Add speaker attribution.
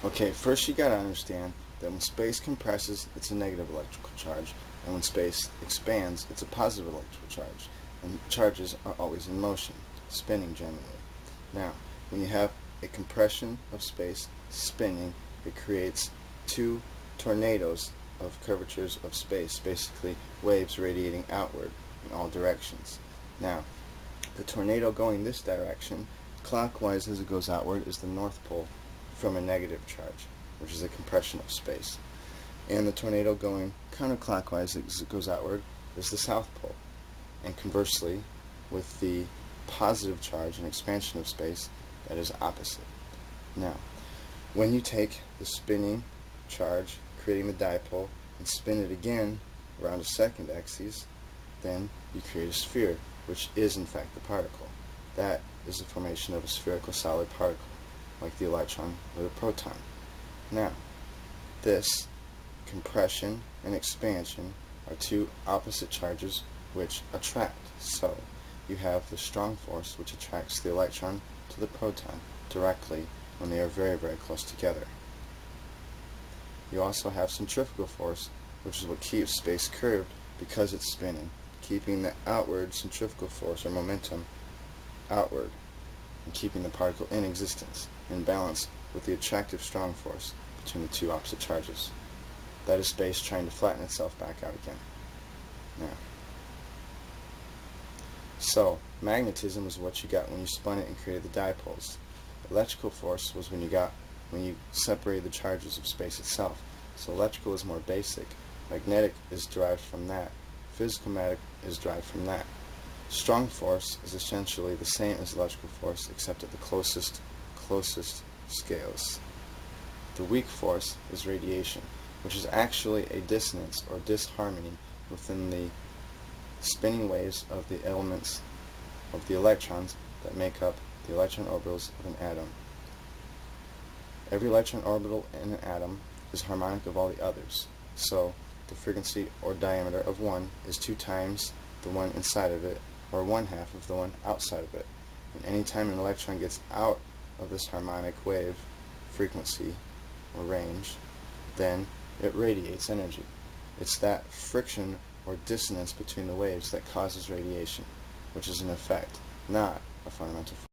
Speaker 1: Okay, first you gotta understand that when space compresses, it's a negative electrical charge, and when space expands, it's a positive electrical charge. And charges are always in motion, spinning generally. Now, when you have a compression of space spinning, it creates two tornadoes of curvatures of space, basically waves radiating outward in all directions. Now, the tornado going this direction, clockwise as it goes outward, is the North Pole from a negative charge, which is a compression of space. And the tornado going counterclockwise as it goes outward is the South Pole. And conversely, with the positive charge and expansion of space, that is opposite. Now, when you take the spinning charge, creating the dipole, and spin it again around a second axis, then you create a sphere, which is in fact the particle. That is the formation of a spherical solid particle, like the electron or the proton. Now, this compression and expansion are two opposite charges which attract. So, you have the strong force which attracts the electron to the proton directly when they are very, very close together. You also have centrifugal force, which is what keeps space curved because it's spinning, keeping the outward centrifugal force or momentum outward and keeping the particle in existence, in balance with the attractive strong force between the two opposite charges. That is space trying to flatten itself back out again. Now, so magnetism is what you got when you spun it and created the dipoles. Electrical force was when you separated the charges of space itself. So electrical is more basic. Magnetic is derived from that. Physical matter is derived from that. Strong force is essentially the same as electrical force, except at the closest scales. The weak force is radiation, which is actually a dissonance or disharmony within the spinning waves of the elements of the electrons that make up the electron orbitals of an atom. Every electron orbital in an atom is harmonic of all the others. So the frequency or diameter of one is 2 times the one inside of it, or 1/2 of the one outside of it. And any time an electron gets out of this harmonic wave frequency or range, then it radiates energy. It's that friction or dissonance between the waves that causes radiation, which is an effect, not a fundamental force.